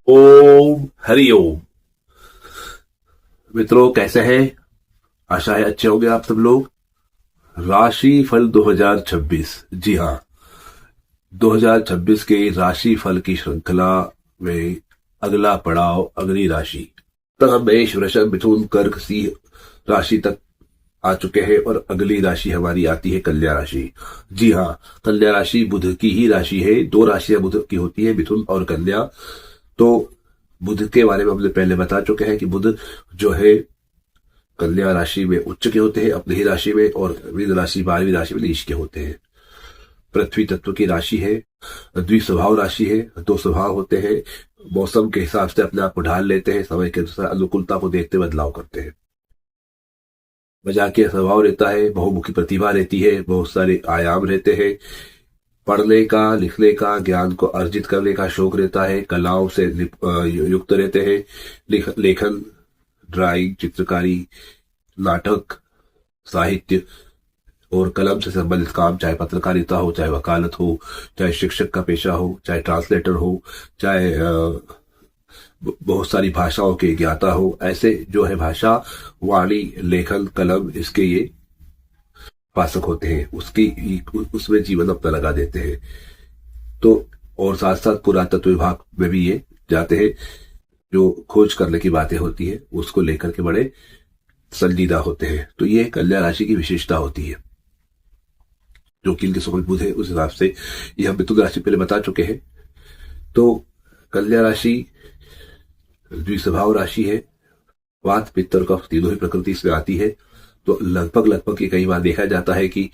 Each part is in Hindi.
ओम हरि ओम। मित्रों, कैसे हैं? आशा है अच्छे होंगे आप सब लोग। राशि फल 2026, जी हाँ, 2026 के राशि फल की श्रृंखला में अगला पड़ाव अगली राशि तक हम मेष वृषभ मिथुन कर्क सिंह राशि तक आ चुके हैं और अगली राशि हमारी आती है कन्या राशि। जी हाँ, कन्या राशि बुध की ही राशि है। दो राशियां बुध की होती है, मिथुन और कन्या। तो बुध के बारे में हमने पहले बता चुके हैं कि बुध जो है कन्या राशि में उच्च के होते हैं अपनी ही राशि में, और मीन राशि 12वीं राशि में नीच के होते हैं। पृथ्वी तत्व की राशि है, द्विस्वभाव राशि है। दो स्वभाव होते हैं, मौसम के हिसाब से अपने आप को ढाल लेते हैं, समय के अनुसार अनुकूलता को देखते बदलाव करते हैं। मजाकिया स्वभाव रहता है, बहुमुखी प्रतिभा रहती है, बहुत सारे आयाम रहते हैं। पढ़ने का, लिखने का, ज्ञान को अर्जित करने का शौक रहता है, कलाओं से युक्त रहते हैं। लेखन, ड्राइंग, चित्रकारी, नाटक, साहित्य और कलम से संबंधित काम, चाहे पत्रकारिता हो, चाहे वकालत हो, चाहे शिक्षक का पेशा हो, चाहे ट्रांसलेटर हो, चाहे बहुत सारी भाषाओं के ज्ञाता हो, ऐसे जो है भाषा, वाणी, लेखन, कलम, इसके ये उपासक होते हैं। उसमें जीवन अपना लगा देते हैं। तो और साथ साथ पुरातत्व विभाग में भी ये जाते हैं। जो खोज करने की बातें होती है उसको लेकर के बड़े संजीदा होते हैं। तो ये कन्या राशि की विशेषता होती है, जो कि इनके सूक्ष्म बुध है उस हिसाब से। ये हम मिथुन राशि पहले बता चुके हैं। तो कन्या राशि द्विस्वभाव राशि है। वात, पित्त और कफ तीनों ही प्रकृति इसमें आती है। तो लगभग ये कई बार देखा जाता है कि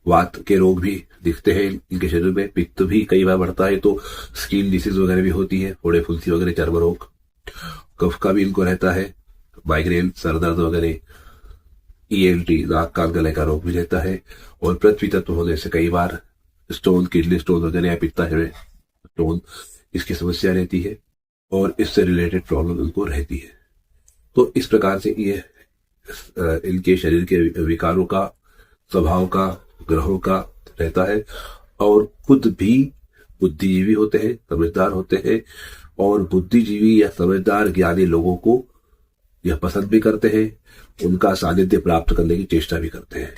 वात के रोग भी दिखते हैं इनके शरीर में, पित्त भी कई बार बढ़ता है, तो स्किन डिसीज वगैरह भी होती है, फोड़े फुंसी वगैरह, चर्म रोग। कफ का भी इनको रहता है, माइग्रेन, सर दर्द वगैरह, ईएनटी, नाक कान गले का रोग भी रहता है। और पृथ्वी तत्व होने से कई बार स्टोन, किडनी स्टोन वगैरह या पित्ताशय स्टोन, इसकी समस्या रहती है और इससे रिलेटेड प्रॉब्लम उनको रहती है। तो इस प्रकार से ये इनके शरीर के विकारों का, स्वभाव का, ग्रहों का रहता है। और खुद भी बुद्धिजीवी होते हैं, समझदार होते हैं, और बुद्धिजीवी या समझदार ज्ञानी लोगों को यह पसंद भी करते हैं, उनका सानिध्य प्राप्त करने की चेष्टा भी करते हैं।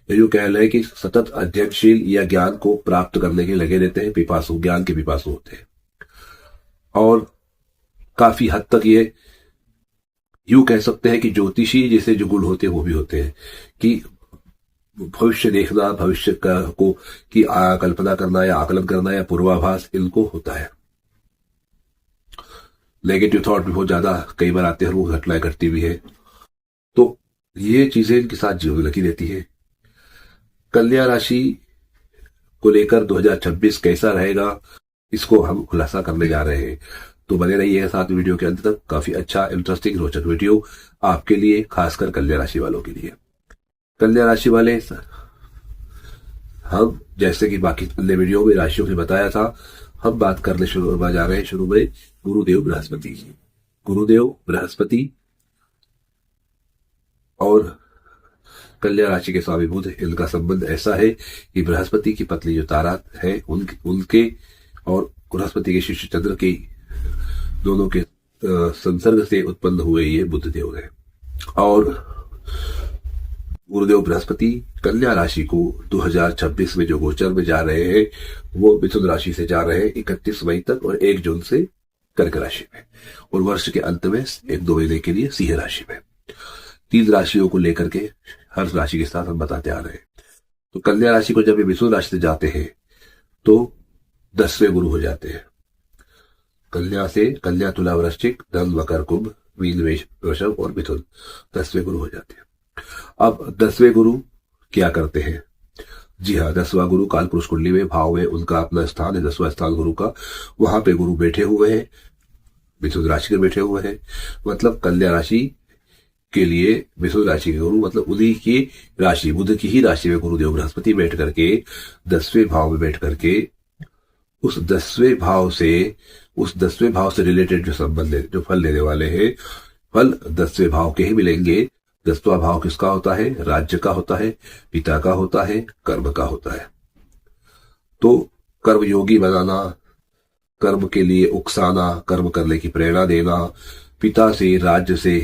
ये जो कह रहे हैं कि सतत अध्ययनशील या ज्ञान को प्राप्त करने के लगे रहते हैं, पिपासु, ज्ञान के पिपासु होते हैं। और काफी हद तक ये यूं कह सकते हैं कि ज्योतिषी जैसे जो गुण होते हैं वो भी होते हैं, कि भविष्य देखना, भविष्य को की कल्पना करना या आकलन करना या पूर्वाभास इनको होता है। नेगेटिव थॉट भी बहुत ज्यादा कई बार आते हैं, वो घटनाएं घटती भी है। तो ये चीजें इनके साथ जीवन में लगी रहती है। कन्या राशि को लेकर 2026 कैसा रहेगा, इसको हम खुलासा करने जा रहे हैं। तो बने रहिएगा साथ वीडियो के अंत तक। काफी अच्छा, इंटरेस्टिंग, रोचक वीडियो आपके लिए, खासकर कन्या राशि वालों के लिए। कन्या राशि वाले, हम जैसे कि बाकी अन्य वीडियो में राशियों से बताया था, हम बात करने शुरू जा रहे हैं शुरू में गुरुदेव बृहस्पति की। गुरुदेव बृहस्पति और कन्या राशि के स्वामी बुध, इनका संबंध ऐसा है कि बृहस्पति की पत्नी जो तारा है उनके और बृहस्पति के शिष्य चंद्र के दोनों के संसर्ग से उत्पन्न हुए ये बुध देव है। और गुरुदेव बृहस्पति कन्या राशि को 2026 में जो गोचर में जा रहे हैं, वो मिथुन राशि से जा रहे हैं 31 मई तक, और 1 जून से कर्क राशि में, और वर्ष के अंत में 1-2 महीने के लिए सिंह राशि में। 3 राशियों को लेकर के हर राशि के साथ हम बताते आ रहे हैं। तो कन्या राशि को जब ये मिथुन राशि से जाते हैं तो 10वें गुरु हो जाते हैं। कन्या से कन्या, तुला, वृश्चिक, धन, मकर, कुंभ, मीन, मेष, वृषभ और मिथुन 10वें गुरु हो जाते हैं। अब 10वें गुरु क्या करते हैं? जी हाँ, 10वां गुरु कालपुरुष कुंडली में भाव में उनका अपना स्थान है, 10वां स्थान गुरु का। वहां पे गुरु बैठे हुए हैं, मिथुन राशि में बैठे हुए हैं। मतलब कन्या राशि के लिए मिथुन राशि के गुरु, मतलब उन्हीं की राशि, बुध की ही राशि में गुरुदेव बृहस्पति बैठ करके 10वें भाव में बैठ करके उस 10वें भाव से रिलेटेड जो संबंध है, जो फल लेने वाले हैं, फल 10वें भाव के ही मिलेंगे। 10वां भाव किसका होता है? राज्य का होता है, पिता का होता है, कर्म का होता है। तो कर्म योगी बनाना, कर्म के लिए उकसाना, कर्म करने की प्रेरणा देना, पिता से, राज्य से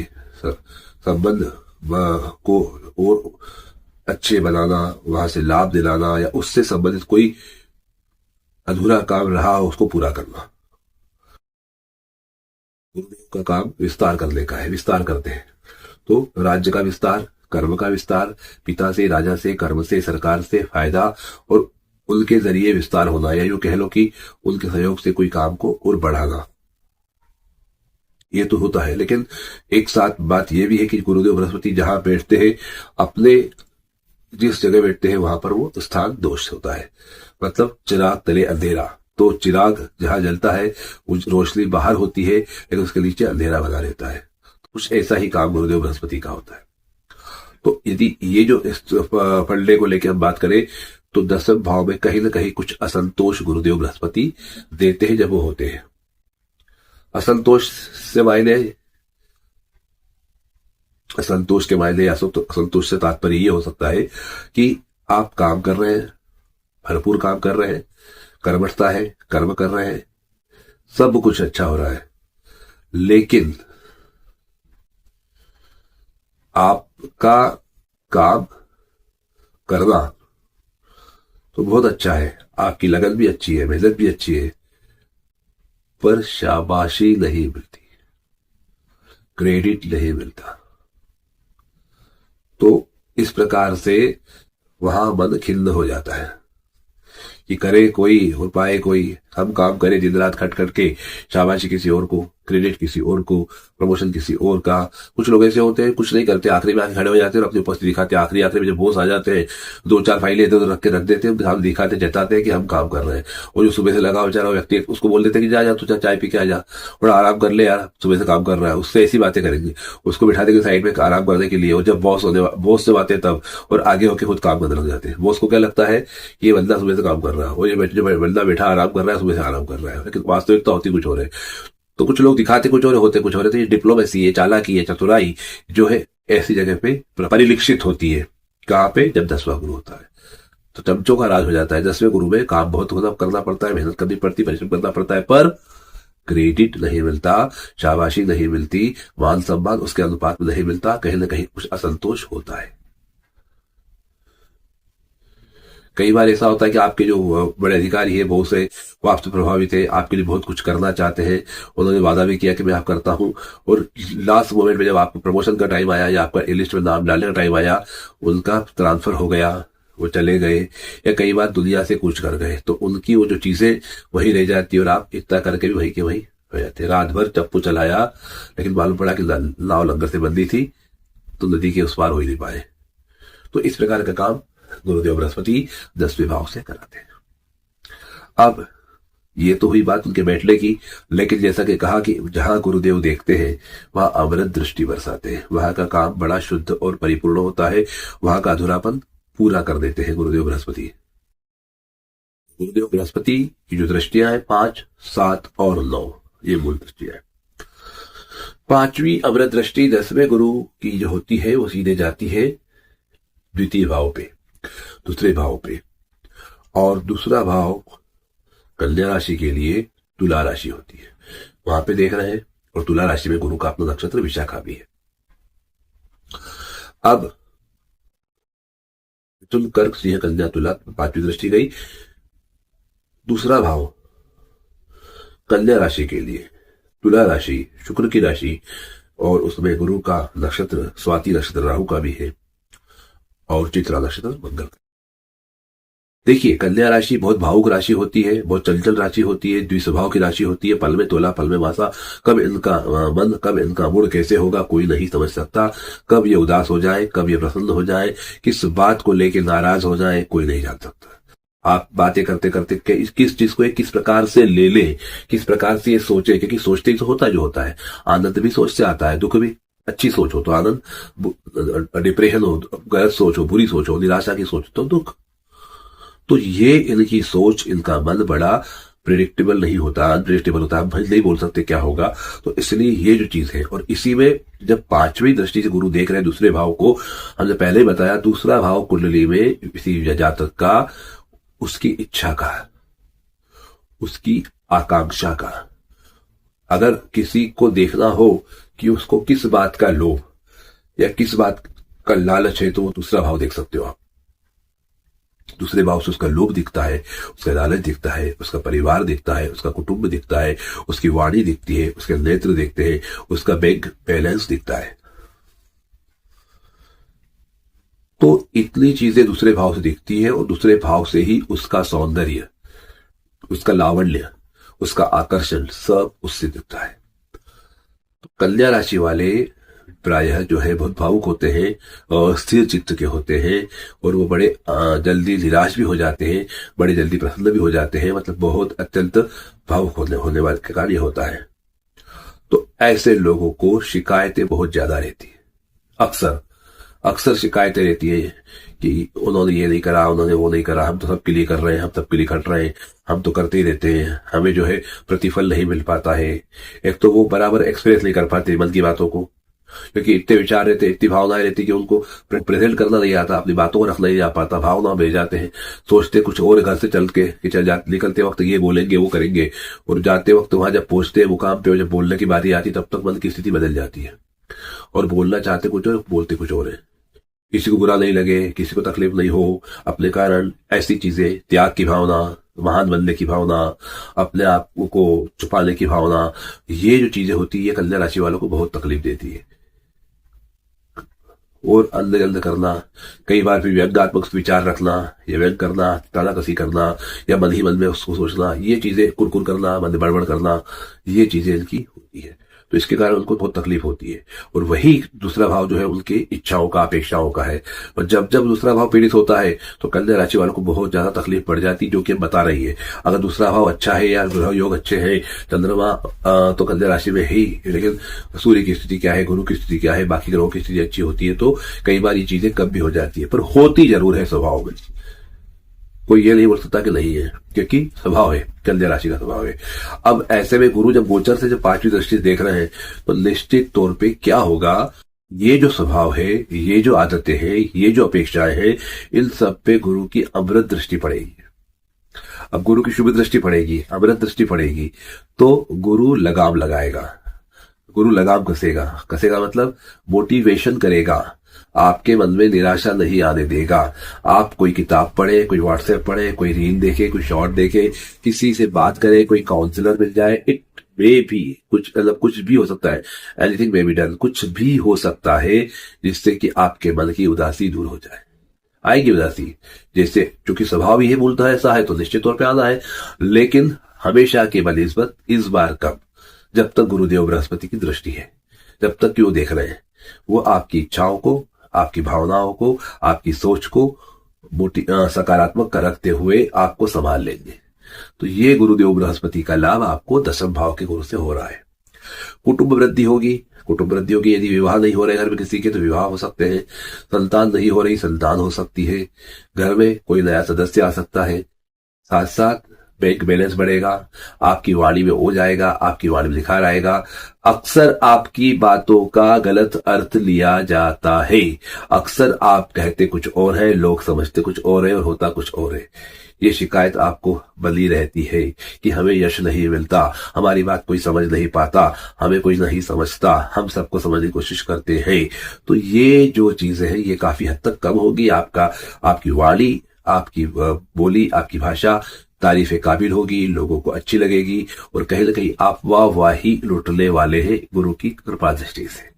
संबंध को और अच्छे बनाना, वहां से लाभ दिलाना, या उससे संबंधित कोई अधूरा काम रहा हो उसको पूरा करना। गुरुदेव का काम विस्तार करने का है, विस्तार करते हैं। तो राज्य का विस्तार, कर्म का विस्तार, पिता से, राजा से, कर्म से, सरकार से फायदा और उनके जरिए विस्तार होना, या यूं कह लो कि उनके सहयोग से कोई काम को और बढ़ाना, ये तो होता है। लेकिन एक साथ बात यह भी है कि गुरुदेव बृहस्पति जहां बैठते हैं, अपने जिस जगह बैठते हैं वहां पर वो स्थान दोष होता है। मतलब चिराग तले अंधेरा, तो चिराग जहां जलता है वो रोशनी बाहर होती है, लेकिन उसके नीचे अंधेरा बना रहता है। कुछ ऐसा ही काम गुरुदेव बृहस्पति का होता है। तो यदि ये जो इस पढ़ने को लेकर हम बात करें तो 10वें भाव में कहीं ना कहीं कुछ असंतोष गुरुदेव बृहस्पति देते हैं जब वो होते हैं। असंतोष से मायने, असंतोष के मायने या असंतोष से तात्पर्य ये हो सकता है कि आप काम कर रहे हैं, भरपूर काम कर रहे हैं, कर्मठता है, कर्म कर रहे हैं, सब कुछ अच्छा हो रहा है, लेकिन आपका काम करना तो बहुत अच्छा है, आपकी लगन भी अच्छी है, मेहनत भी अच्छी है, पर शाबाशी नहीं मिलती, क्रेडिट नहीं मिलता। तो इस प्रकार से वहां मन खिन्न हो जाता है कि करे कोई और पाए कोई। हम काम करें दिन रात खट खट के, शाबाशी किसी और को, क्रेडिट किसी और को, प्रमोशन किसी और का। कुछ लोग ऐसे होते हैं कुछ नहीं करते, आखिरी में आके खड़े हो जाते हैं और अपनी उपस्थिति दिखाते हैं। आखिरी में जब बॉस आ जाते हैं 2-4 फाइलें इधर रख के रख देते हैं, हम दिखाते जताते हैं कि हम काम कर रहे हैं। और जो सुबह से लगा बेचारा व्यक्ति उसको बोल देते हैं कि जा तू चाय पी के आ जा, थोड़ा आराम कर ले यार, सुबह से काम कर रहा है। उससे ऐसी बातें करेंगे, उसको बिठा देंगे साइड में आराम करने के लिए। और जब बॉस से बातें तब, और आगे होकर खुद काम करने लग जाते हैं। बॉस को क्या लगता है ये बंदा सुबह से काम कर रहा है, और ये जो बंदा बैठा आराम कर रहा है सुबह से आराम कर रहा है, लेकिन वास्तविकता होती कुछ और है। तो कुछ लोग दिखाते कुछ और होते कुछ और है। तो ये डिप्लोमेसी है, चालाकी है, चतुराई जो है ऐसी जगह पे परिलक्षित होती है। कहाँ पे? जब 10वां गुरु होता है तो चमचों का राज हो जाता है। 10वें गुरु में काम बहुत करना पड़ता है, मेहनत करनी पड़ती, परिश्रम करना पड़ता है, पर क्रेडिट नहीं मिलता, शाबाशी नहीं मिलती, मान सम्मान उसके अनुपात में नहीं मिलता। कहीं ना कहीं कुछ असंतोष होता है। कई बार ऐसा होता है कि आपके जो बड़े अधिकारी है बहुत से, वो आपसे प्रभावित है, आपके लिए बहुत कुछ करना चाहते हैं, उन्होंने वादा भी किया कि मैं आप करता हूं, और लास्ट मोमेंट में जब आपको प्रमोशन का टाइम आया या आपका लिस्ट में नाम डालने का टाइम आया, उनका ट्रांसफर हो गया, वो चले गए, या कई बार दुनिया से कूच कर गए, तो उनकी वो जो चीजें वही रह जाती है और आप इतना करके भी वही के वही हो जाते। रात भर चप्पू चलाया, लेकिन मालूम पड़ा कि नाव लंगर से बंदी थी, तो नदी के उस पार हो ही नहीं पाए। तो इस प्रकार का काम गुरुदेव बृहस्पति 10वें भाव से कराते हैं। अब ये तो हुई बात उनके बैठने की, लेकिन जैसा कि कहा कि जहां गुरुदेव देखते हैं वहां अमृत दृष्टि बरसाते हैं, वहां का काम बड़ा शुद्ध और परिपूर्ण होता है, वहां का अधूरापन पूरा कर देते हैं गुरुदेव बृहस्पति। गुरुदेव बृहस्पति की जो दृष्टियां हैं 5, 7 और 9, ये मूल दृष्टियां है। 5वीं अमृत दृष्टि 10वें गुरु की जो होती है वो सीधे जाती है द्वितीय भाव पे, दूसरे भाव पे, और दूसरा भाव कन्या राशि के लिए तुला राशि होती है, वहां पे देख रहे हैं। और तुला राशि में गुरु का अपना नक्षत्र विशाखा भी है। अब मिथुन, कर्क, सिंह, कन्या, तुला, 5वीं दृष्टि गई। दूसरा भाव कन्या राशि के लिए, तुला राशि शुक्र की राशि, और उसमें गुरु का नक्षत्र स्वाति नक्षत्र राहु का भी है, और चित्रा नक्षत्र मंगल। देखिए कन्या राशि बहुत भावुक राशि होती है, बहुत चंचल राशि होती है, द्विस्वभाव की राशि होती है। पल में तोला पल में मासा, कब इनका मन, कब इनका मूड कैसे होगा कोई नहीं समझ सकता। कब ये उदास हो जाए, कब ये प्रसन्न हो जाए, किस बात को लेके नाराज हो जाए कोई नहीं जान सकता। आप बातें करते करते किस चीज को किस प्रकार से ले ले, किस प्रकार से ये सोचे, क्योंकि सोचते ही तो होता जो होता है। आनंद भी सोच से आता है, दुख भी। अच्छी सोच हो तो आनंद, डिप्रेशन हो, गलत सोच हो, बुरी सोच हो, निराशा की सोच तो दुख। तो ये इनकी सोच, इनका मन बड़ा प्रिडिक्टेबल नहीं होता, अनप्रिडिक्टेबल होता है। हम नहीं बोल सकते क्या होगा। तो इसलिए ये जो चीज है, और इसी में जब 5वीं दृष्टि से गुरु देख रहे हैं दूसरे भाव को, हमने पहले ही बताया दूसरा भाव कुंडली में किसी जातक का, उसकी इच्छा का, उसकी आकांक्षा का। अगर किसी को देखना हो कि उसको किस बात का लोभ या किस बात का लालच है, तो वो दूसरा भाव देख सकते हो आप। दूसरे भाव से उसका लोभ दिखता है, उसका लालच दिखता है, उसका परिवार दिखता है, उसका कुटुंब दिखता है, उसकी वाणी दिखती है, उसके नेत्र दिखते हैं, उसका बैंक बैलेंस दिखता है। तो इतनी चीजें दूसरे भाव से दिखती है और दूसरे भाव से ही उसका सौंदर्य, उसका लावण्य, उसका आकर्षण सब उससे दिखता है। तो कन्या राशि वाले प्रायः जो है बहुत भावुक होते हैं और स्थिर चित्त के होते हैं, और वो बड़े जल्दी निराश भी हो जाते हैं, बड़े जल्दी प्रसन्न भी हो जाते हैं। मतलब बहुत अत्यंत भावुक होने वाले का कार्य होता है। तो ऐसे लोगों को शिकायतें बहुत ज्यादा रहती है। अक्सर शिकायतें रहती है कि उन्होंने ये नहीं करा, उन्होंने वो नहीं करा, हम तो सबके लिए कर रहे हैं, हम सबके लिए खट रहे हैं, हम तो करते ही रहते हैं, हमें जो है प्रतिफल नहीं मिल पाता है। एक तो वो बराबर एक्सप्रेस नहीं कर पाते मन की बातों को, क्योंकि इतने विचार रहते, इतनी भावनाएं रहती कि उनको प्रेजेंट करना नहीं आता, अपनी बातों को रखना नहीं आ पाता, भावना बह जाते हैं, सोचते कुछ और घर से चल के कि निकलते वक्त ये बोलेंगे वो करेंगे, और जाते वक्त वहां जब पहुंचते हैं मुकाम पे, जब बोलने की बारी आती तब तक मन की स्थिति बदल जाती है, और बोलना चाहते कुछ और बोलते कुछ और है। किसी को बुरा नहीं लगे, किसी को तकलीफ नहीं हो अपने कारण, ऐसी चीजें, त्याग की भावना, महान बनने की भावना, अपने आप को छुपाने की भावना, ये जो चीजें होती है ये कन्या राशि वालों को बहुत तकलीफ देती है। और अंदर करना, कई बार फिर व्यंग्यात्मक विचार रखना, या व्यंग करना, तानाकसी करना, या मन ही मन में उसको सोचना, ये चीजें कुरकुर करना, मन बड़बड़ करना, ये चीजें इनकी होती है। तो इसके कारण उनको बहुत तकलीफ होती है। और वही दूसरा भाव जो है उनकी इच्छाओं का, अपेक्षाओं का है। और जब जब दूसरा भाव पीड़ित होता है तो कन्या राशि वालों को बहुत ज्यादा तकलीफ पड़ जाती है, जो कि हम बता रही है। अगर दूसरा भाव अच्छा है या ग्रह योग अच्छे हैं, चंद्रमा तो कन्या राशि में ही, लेकिन सूर्य की स्थिति क्या है, गुरु की स्थिति क्या है, बाकी ग्रहों की स्थिति अच्छी होती है, तो कई बार ये चीजें कम भी हो जाती है, पर होती जरूर है स्वभाव में। कोई ये नहीं बोल सकता कि नहीं है, क्योंकि स्वभाव है, कन्या राशि का स्वभाव है। अब ऐसे में गुरु जब गोचर से जब पांचवी दृष्टि देख रहे हैं, तो निश्चित तौर पे क्या होगा, ये जो स्वभाव है, ये जो आदतें हैं, ये जो अपेक्षाएं हैं, इन सब पे गुरु की अमृत दृष्टि पड़ेगी। अब गुरु की शुभ दृष्टि पड़ेगी, अमृत दृष्टि पड़ेगी, तो गुरु लगाम लगाएगा, गुरु लगाम कसेगा मतलब मोटिवेशन करेगा, आपके मन में निराशा नहीं आने देगा। आप कोई किताब पढ़े, कोई व्हाट्सएप पढ़े, कोई रील देखे, कोई शॉर्ट देखे, किसी से बात करे, कोई काउंसलर मिल जाए, इट मे भी कुछ भी हो सकता है, एनीथिंग मे बी डन, कुछ भी हो सकता है जिससे कि आपके मन की उदासी दूर हो जाए। आएगी उदासी, जैसे चूंकि स्वभाव ही बोलता है ऐसा है, तो निश्चित तौर पे आना है, लेकिन हमेशा की बनिस्बत इस बार कब, जब तक गुरुदेव बृहस्पति की दृष्टि है, जब तक कि वो देख रहे हैं, वो आपकी इच्छाओं को, आपकी भावनाओं को, आपकी सोच को सकारात्मक रखते हुए आपको संभाल लेंगे। तो ये गुरुदेव बृहस्पति का लाभ आपको दशम भाव के गुरु से हो रहा है। कुटुंब वृद्धि होगी, यदि विवाह नहीं हो रहे घर में किसी के, तो विवाह हो सकते हैं। संतान नहीं हो रही, संतान हो सकती है। घर में कोई नया सदस्य आ सकता है। साथ साथ बैंक बैलेंस बढ़ेगा, आपकी वाणी में हो जाएगा, आपकी वाणी में निखार आएगा। अक्सर आपकी बातों का गलत अर्थ लिया जाता है, अक्सर आप कहते कुछ और है, लोग समझते कुछ और है और होता कुछ और है। ये शिकायत आपको बनी रहती है कि हमें यश नहीं मिलता, हमारी बात कोई समझ नहीं पाता, हमें कोई नहीं समझता, हम सबको समझने की कोशिश करते हैं। तो ये जो चीजें हैं ये काफी हद तक कम होगी। आपकी वाणी, आपकी बोली, आपकी भाषा तारीफ काबिल होगी, लोगों को अच्छी लगेगी, और कहीं ना कहीं आप वाही लुटने वाले हैं गुरु की कृपा दृष्टि से।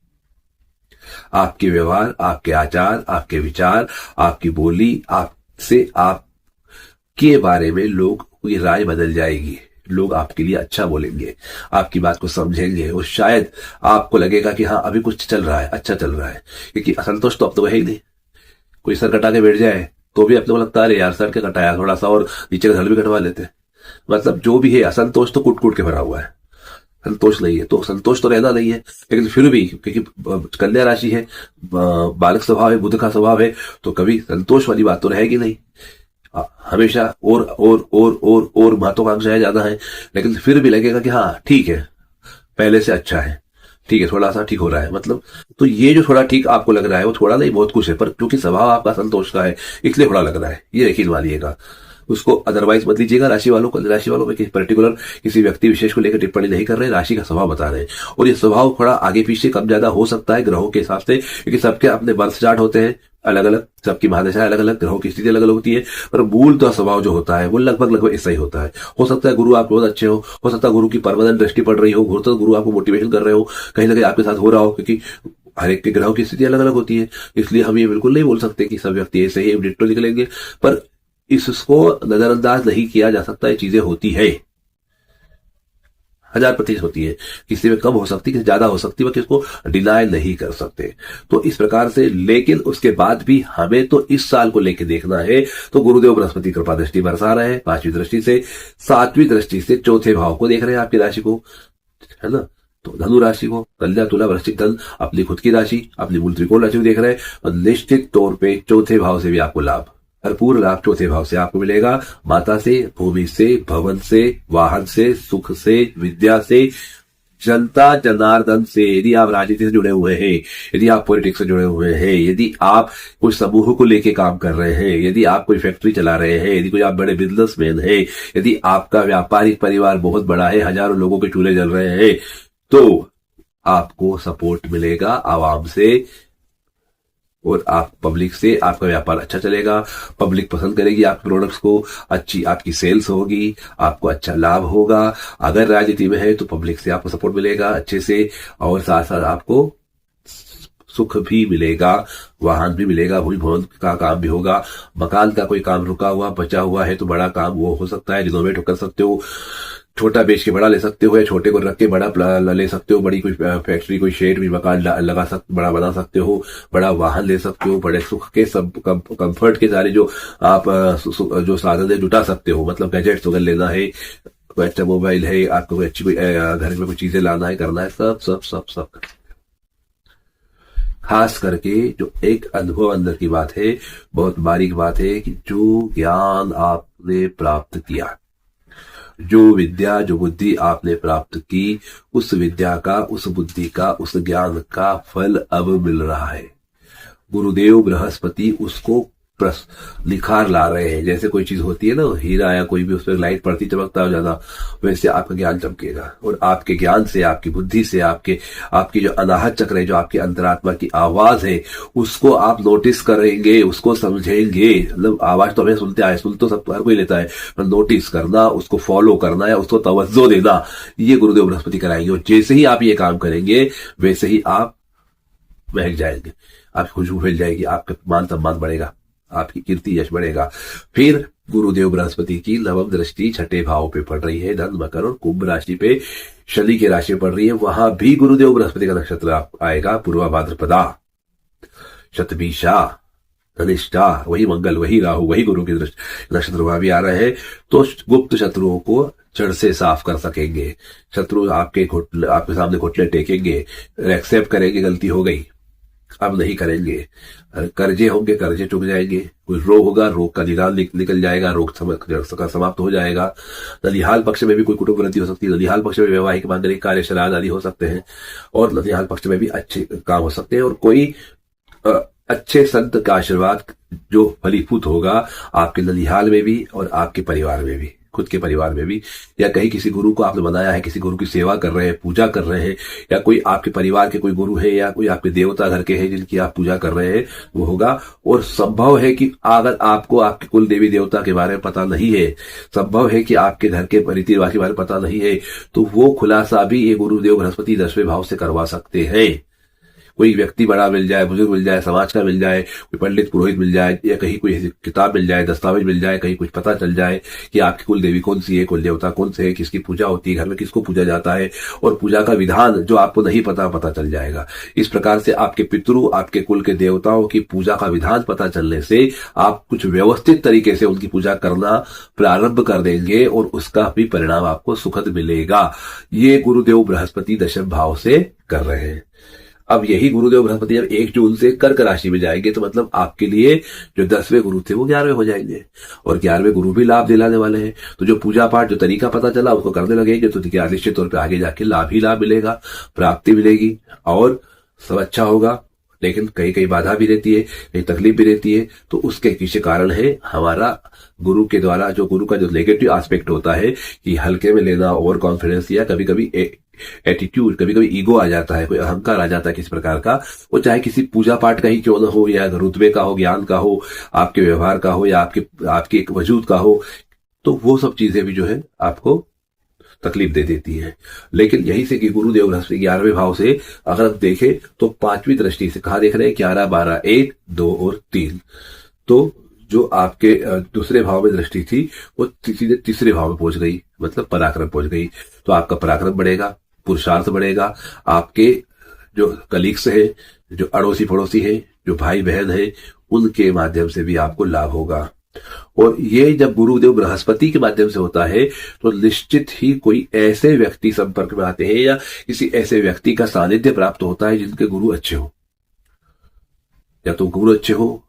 आपके व्यवहार, आपके आचार, आपके विचार, आपकी बोली, आपके बारे में लोग की राय बदल जाएगी। लोग आपके लिए अच्छा बोलेंगे, आपकी बात को समझेंगे, और शायद आपको लगेगा कि हाँ अभी कुछ चल रहा है, अच्छा चल रहा है। क्योंकि असंतोष तो अब तो है ही नहीं। कोई सर कटा के बैठ जाए तो भी अपने को लगता है अरे यार सर क्या कटाया, थोड़ा सा और नीचे का धड़ भी कटवा लेते हैं। मतलब जो भी है, असंतोष तो कूट के भरा हुआ है, संतोष नहीं है। तो संतोष तो रहना नहीं है, लेकिन फिर भी क्योंकि कन्या राशि है, बालक स्वभाव है, बुध का स्वभाव है, तो कभी संतोष वाली बात तो रहेगी नहीं। हमेशा और महत्वाकांक्षाएं ज्यादा है, लेकिन फिर भी लगेगा कि हाँ ठीक है, पहले से अच्छा है, ठीक है, थोड़ा सा ठीक हो रहा है। मतलब तो ये जो थोड़ा ठीक आपको लग रहा है वो थोड़ा नहीं बहुत कुछ है, पर क्योंकि स्वभाव आपका संतोष का है इसलिए थोड़ा लग रहा है, ये यकीन मानिएगा। उसको अदरवाइज मत लीजिएगा। राशि वालों में पर्टिकुलर किसी व्यक्ति विशेष को लेकर टिप्पणी नहीं कर रहे, राशि का स्वभाव बता रहे हैं। और ये स्वभाव थोड़ा आगे पीछे कम ज्यादा हो सकता है ग्रहों के हिसाब से, क्योंकि सबके अपने बर्थ चार्ट होते हैं अलग अलग, सबकी महादशाएं अलग अलग, ग्रहों की स्थिति अलग अलग होती है, पर मूल तो स्वभाव जो होता है वो लगभग ऐसा ही होता है। हो सकता है गुरु आप बहुत अच्छे हो सकता है गुरु की परमानेंट दृष्टि पड़ रही हो सकता है गुरु आपको मोटिवेशन कर रहे हो, कहीं ना कहीं आपके साथ हो रहा हो, क्योंकि हर एक के ग्रहों की स्थिति अलग अलग होती है। इसलिए हम ये बिल्कुल नहीं बोल सकते कि सब व्यक्ति ऐसे ही डिट्टो निकलेंगे, पर इसको नजरअंदाज नहीं किया जा सकता। ये चीजें होती है, 1000% होती है, किसी में कम हो सकती है, किसी ज्यादा हो सकती है, किसको डिनाई नहीं कर सकते। तो इस प्रकार से, लेकिन उसके बाद भी हमें तो इस साल को लेकर देखना है। तो गुरुदेव बृहस्पति कृपा दृष्टि बरसा रहे हैं 5वीं दृष्टि से, 7वीं दृष्टि से चौथे भाव को देख रहे हैं आपकी राशि को, है ना। तो धनु राशि को, कन्या तुला वृश्चिक धन, अपनी खुद की राशि, अपनी मूल त्रिकोण राशि को देख रहे हैं, और निश्चित तौर पे चौथे भाव से भी आपको लाभ, भरपूर लाभ चौथे भाव से आपको मिलेगा। माता से, भूमि से, भवन से, वाहन से, सुख से, विद्या से, जनता जनार्दन से, यदि आप राजनीति से जुड़े हुए हैं, यदि आप पॉलिटिक्स से जुड़े हुए हैं, यदि आप कोई समूह को लेके काम कर रहे हैं, यदि आप कोई फैक्ट्री चला रहे हैं, यदि कोई आप बड़े बिजनेसमैन हैं, यदि आपका व्यापारिक परिवार बहुत बड़ा है, हजारों लोगों के चूल्हे जल रहे हैं, तो आपको सपोर्ट मिलेगा आवाम से और आप पब्लिक से। आपका व्यापार अच्छा चलेगा, पब्लिक पसंद करेगी आपके प्रोडक्ट्स को, अच्छी आपकी सेल्स होगी, आपको अच्छा लाभ होगा। अगर राजनीति में है तो पब्लिक से आपको सपोर्ट मिलेगा अच्छे से, और साथ साथ आपको सुख भी मिलेगा, वाहन भी मिलेगा, भूमि भवन का काम भी होगा, मकान का कोई काम रुका हुआ बचा हुआ है तो बड़ा काम वो हो सकता है, रिनोवेट कर सकते हो, छोटा बेच के बड़ा ले सकते हो, या छोटे को रख के बड़ा ले सकते हो, बड़ी कोई फैक्ट्री, कोई शेड भी मकान लगा सकते, बड़ा बना सकते हो, बड़ा वाहन ले सकते हो, बड़े सुख के सब कंफर्ट के सारे जो आप जो साधन है जुटा सकते हो। मतलब गैजेट्स अगर लेना है, कोई अच्छा मोबाइल है, आपको कोई अच्छी कोई घर में कोई चीजें लाना है, करना है, सब सब सब सब। खास करके जो एक अनुभव अंदर की बात है, बहुत बारीक बात है, कि जो ज्ञान आपने प्राप्त किया, जो विद्या, जो बुद्धि आपने प्राप्त की, उस विद्या का, उस बुद्धि का, उस ज्ञान का फल अब मिल रहा है। गुरुदेव बृहस्पति उसको निखार ला रहे हैं। जैसे कोई चीज होती है ना, हीरा या कोई भी, उस पर लाइट पड़ती चमकता हो ज्यादा, वैसे आपका ज्ञान चमकेगा। और आपके ज्ञान से, आपकी बुद्धि से, आपकी जो अनाहत चक्र है, जो आपकी अंतरात्मा की आवाज है, उसको आप नोटिस करेंगे, उसको समझेंगे। मतलब आवाज तो हमें सुनते आए, सुन तो सब हर कोई लेता है, पर नोटिस करना, उसको फॉलो करना या उसको तवज्जो देना, ये गुरुदेव बृहस्पति कराएंगे। और जैसे ही आप ये काम करेंगे, वैसे ही आप महक जाएंगे, आपकी खुशबू फैल जाएगी, आपका मान सम्मान बढ़ेगा, आपकी कीर्ति यश बढ़ेगा। फिर गुरुदेव बृहस्पति की नवम दृष्टि छठे भाव पे पड़ रही है, धन, मकर और कुंभ राशि पे, शनि की राशि पड़ रही है, वहां भी गुरुदेव बृहस्पति का नक्षत्र आएगा, पूर्वा भाद्रपदा, शतभिषा, धनिष्ठा, वही मंगल, वही राहु, वही गुरु की दृष्टि नक्षत्र वहां भी आ रहे हैं। तो गुप्त शत्रुओं को जड़ से साफ कर सकेंगे। शत्रु आपके सामने घुटने टेकेंगे, एक्सेप्ट करेंगे गलती हो गई, अब नहीं करेंगे। कर्जे होंगे, कर्जे चुक जाएंगे। कोई रोग होगा, रोग का निदान निकल जाएगा, रोग का समाप्त हो जाएगा। ननिहाल पक्ष में भी कोई कुटुंब वृद्धि हो सकती है, ननिहाल पक्ष में वैवाहिक मांगलिक कार्य श्राद्ध आदि हो सकते हैं, और ननिहाल पक्ष में भी अच्छे काम हो सकते हैं। और कोई अच्छे संत का आशीर्वाद जो फलीभूत होगा आपके ननिहाल में भी और आपके परिवार में भी, खुद के परिवार में भी, या कहीं किसी गुरु को आपने बनाया है, किसी गुरु की सेवा कर रहे हैं, पूजा कर रहे हैं, या कोई आपके परिवार के कोई गुरु है, या कोई आपके देवता घर के हैं जिनकी आप पूजा कर रहे हैं, वो होगा। और संभव है कि अगर आपको आपके कुल देवी देवता के बारे में पता नहीं है, संभव है कि आपके घर के रीति रिवाज के बारे में पता नहीं है, तो वो खुलासा भी ये गुरुदेव बृहस्पति 10वें भाव से करवा सकते हैं। कोई व्यक्ति बड़ा मिल जाए, बुजुर्ग मिल जाए, समाज का मिल जाए, कोई पंडित पुरोहित मिल जाए, या कहीं कोई किताब मिल जाए, दस्तावेज मिल जाए, कहीं कुछ पता चल जाए कि आपकी कुल देवी कौन सी है, कुल देवता कौन से है, किसकी पूजा होती है, घर में किसको पूजा जाता है, और पूजा का विधान जो आपको नहीं पता चल जाएगा। इस प्रकार से आपके पितृ, आपके कुल के देवताओं की पूजा का विधान पता चलने से आप कुछ व्यवस्थित तरीके से उनकी पूजा करना प्रारंभ कर देंगे, और उसका भी परिणाम आपको सुखद मिलेगा। ये गुरुदेव बृहस्पति 10वें भाव से कर रहे हैं। अब यही गुरुदेव बृहस्पति जब 1 जून से कर्क राशि में जाएंगे, तो मतलब आपके लिए जो 10वें गुरु थे वो 11वें हो जाएंगे, और 11वें गुरु भी लाभ दिलाने वाले हैं। तो जो पूजा पाठ, जो तरीका पता चला, उसको करने लगेंगे, तो निश्चित तौर पर आगे जाके लाभ ही लाभ मिलेगा, प्राप्ति मिलेगी, और सब अच्छा होगा। लेकिन कहीं कहीं बाधा भी रहती है, कहीं तकलीफ भी रहती है। तो उसके पीछे कारण है हमारा गुरु के द्वारा, जो गुरु का जो नेगेटिव एस्पेक्ट होता है कि हल्के में लेना, ओवर कॉन्फिडेंस, या कभी कभी एटीट्यूड, कभी कभी ईगो आ जाता है, कोई अहंकार आ जाता है किसी प्रकार का। वो चाहे किसी पूजा पाठ का ही क्यों न हो, या रुतबे का हो, ज्ञान का हो, आपके व्यवहार का हो, या आपके एक वजूद का हो। तो वो सब चीजें भी जो है आपको तकलीफ दे देती है। लेकिन यही से कि गुरुदेव बृहस्पति 11वें भाव से अगर आप देखें तो 5वीं दृष्टि से कहा देख रहे हैं, 11, 12, 1, 2 और 3। तो जो आपके दूसरे भाव में दृष्टि थी वो सीधे तीसरे भाव में पहुंच गई, मतलब पराक्रम पहुंच गई। तो आपका पराक्रम बढ़ेगा, पुरुषार्थ बढ़ेगा, आपके जो कलीग्स है, जो अड़ोसी पड़ोसी है, जो भाई बहन है, उनके माध्यम से भी आपको लाभ होगा। और ये जब गुरुदेव बृहस्पति के माध्यम से होता है तो निश्चित ही कोई ऐसे व्यक्ति संपर्क में आते हैं, या किसी ऐसे व्यक्ति का सानिध्य प्राप्त होता है जिनके गुरु अच्छे हो। या तो गुरु अच्छे हो,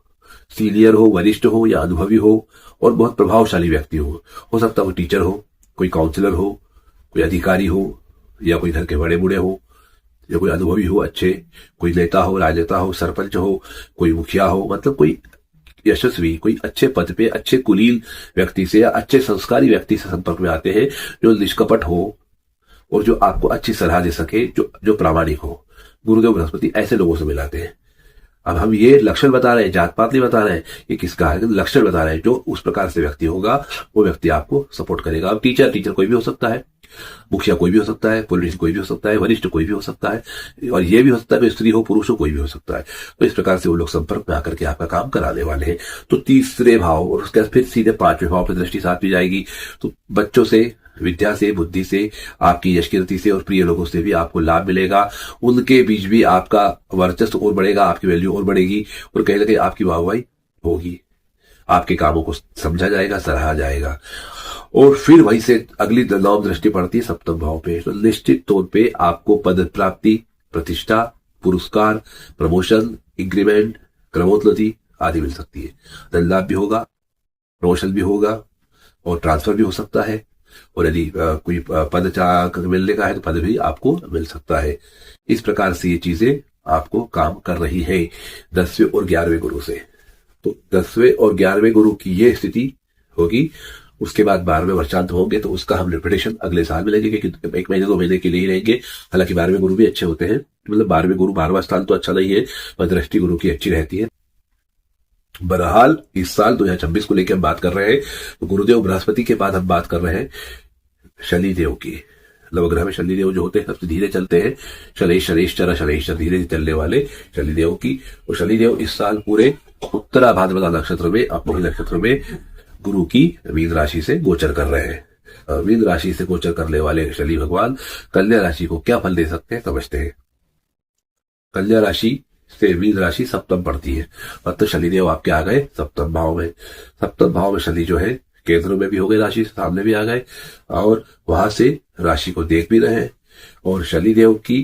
सीनियर हो, वरिष्ठ हो, या अनुभवी हो, और बहुत प्रभावशाली व्यक्ति हो सकता है वो टीचर हो, कोई काउंसलर हो, कोई अधिकारी हो, या कोई घर के बड़े बूढ़े हो, या कोई अनुभवी हो अच्छे, कोई नेता हो, राजनेता हो, सरपंच हो, कोई मुखिया हो, मतलब कोई यशस्वी, कोई अच्छे पद पे, अच्छे कुलीन व्यक्ति से या अच्छे संस्कारी व्यक्ति से संपर्क में आते हैं, जो निष्कपट हो और जो आपको अच्छी सलाह दे सके, जो प्रामाणिक हो। गुरुदेव बृहस्पति ऐसे लोगों से मिलाते हैं। अब हम ये लक्षण बता रहे हैं, जात पात नहीं बता रहे हैं, ये किसका है, लक्षण बता रहे हैं। जो उस प्रकार से व्यक्ति होगा वो व्यक्ति आपको सपोर्ट करेगा। अब टीचर कोई भी हो सकता है, मुखिया कोई भी हो सकता है, पॉलिटिशियन कोई भी हो सकता है, वरिष्ठ कोई भी हो सकता है, और ये भी हो सकता है कि स्त्री हो, पुरुष हो, कोई भी हो सकता है। तो इस प्रकार से वो लोग संपर्क में आकर के आपका काम कराने वाले हैं। तो तीसरे भाव और उसके बाद फिर सीधे 5वें भाव पर दृष्टि साथ भी जाएगी। तो बच्चों से, विद्या से, बुद्धि से, आपकी यश कीर्ति से और प्रिय लोगों से भी आपको लाभ मिलेगा। उनके बीच भी आपका वर्चस्व और बढ़ेगा, आपकी वैल्यू और बढ़ेगी, और कहीं ना कहीं आपकी वाहवाही होगी, आपके कामों को समझा जाएगा, सराहा जाएगा। और फिर वहीं से अगली 9 दृष्टि पड़ती है 7वें भाव पे। तो निश्चित तौर पे आपको पद प्राप्ति, प्रतिष्ठा, पुरस्कार, प्रमोशन, इंक्रीमेंट, क्रमोन्नति आदि मिल सकती है। धन लाभ भी होगा, प्रमोशन भी होगा, और ट्रांसफर भी हो सकता है। और यदि कोई पद मिलने का है तो पद भी आपको मिल सकता है। इस प्रकार से ये चीजें आपको काम कर रही है 10वें और 11वें गुरु से। तो 10वें और 11वें गुरु की ये स्थिति होगी। उसके बाद 12वें वर्षांत होंगे, तो उसका हम रिपीटेशन अगले साल में लेंगे, क्योंकि 1 महीने 2 महीने के लिए ही रहेंगे। हालांकि 12वें गुरु भी अच्छे होते हैं, मतलब 12वें गुरु 12वां स्थान तो अच्छा नहीं है, पर दृष्टि गुरु की अच्छी रहती है। बहरहाल इस साल 2026 को लेकर हम बात कर रहे हैं। तो गुरुदेव बृहस्पति के बाद हम बात कर रहे हैं शनिदेव की। नवग्रह में शनिदेव जो होते हैं सबसे धीरे चलते हैं, शनैश्चर धीरे चलने वाले शनिदेव की। और शनिदेव इस साल पूरे उत्तरा भाद्रपदा नक्षत्र में, अपने नक्षत्र में गुरु की मीन राशि से गोचर कर रहे हैं। मीन राशि से गोचर करने वाले शनि भगवान कन्या राशि को क्या फल दे सकते हैं समझते हैं। कन्या राशि से मीन राशि सप्तम पड़ती है, मतलब शनिदेव आपके आ गए सप्तम भाव में। सप्तम भाव में शनि जो है केंद्र में भी हो गए, राशि सामने भी आ गए, और वहां से राशि को देख भी रहे हैं। और शनिदेव की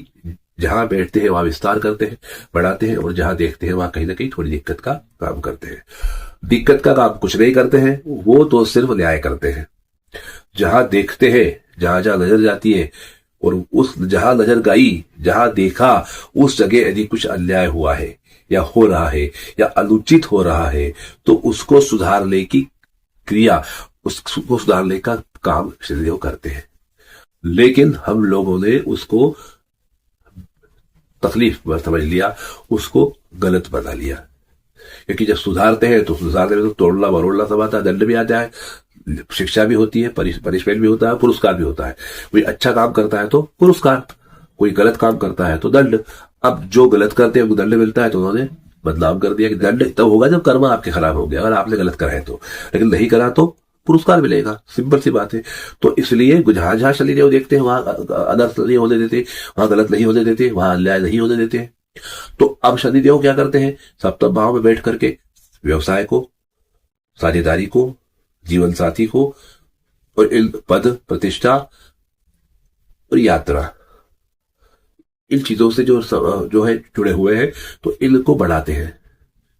जहां बैठते हैं वहां विस्तार करते हैं, बढ़ाते हैं, और जहां देखते हैं वहां कहीं ना कहीं थोड़ी दिक्कत का काम करते हैं। दिक्कत का काम कुछ नहीं करते हैं, वो तो सिर्फ न्याय करते हैं। जहां देखते हैं, जहां जहां नजर जाती है, और उस जहां नजर गई, जहां देखा, उस जगह यदि कुछ अन्याय हुआ है या हो रहा है या अनुचित हो रहा है, तो उसको सुधारने की क्रिया, उसको सुधारने का काम शनिदेव करते हैं। लेकिन हम लोगों ने उसको तकलीफ समझ लिया, उसको गलत बना लिया। क्योंकि जब सुधारते हैं तो सुधारने में तो तोड़ना मरोड़ना सब आता है, दंड भी आता है, शिक्षा भी होती है, पनिशमेंट भी होता है, पुरस्कार भी होता है। कोई अच्छा काम करता है तो पुरस्कार, कोई गलत काम करता है तो दंड। अब जो गलत करते हैं उनको दंड मिलता है, तो उन्होंने बदनाम कर दिया कि दंड तब होगा जब कर्म आपके खराब हो गया, अगर आपने गलत करा है तो। लेकिन नहीं करा तो पुरस्कार मिलेगा, सिंपल सी बात है। तो इसलिए जहां जहां शनिदेव देखते हैं वहां अनर्थ नहीं होने देते, वहां गलत नहीं होने देते, वहां अन्याय नहीं होने देते। तो अब शनिदेव क्या करते हैं, सप्तम भाव में बैठ करके व्यवसाय को, साझेदारी को, जीवन साथी को, और पद, प्रतिष्ठा और यात्रा, इन चीजों से जो है जुड़े हुए हैं, तो इनको बढ़ाते हैं।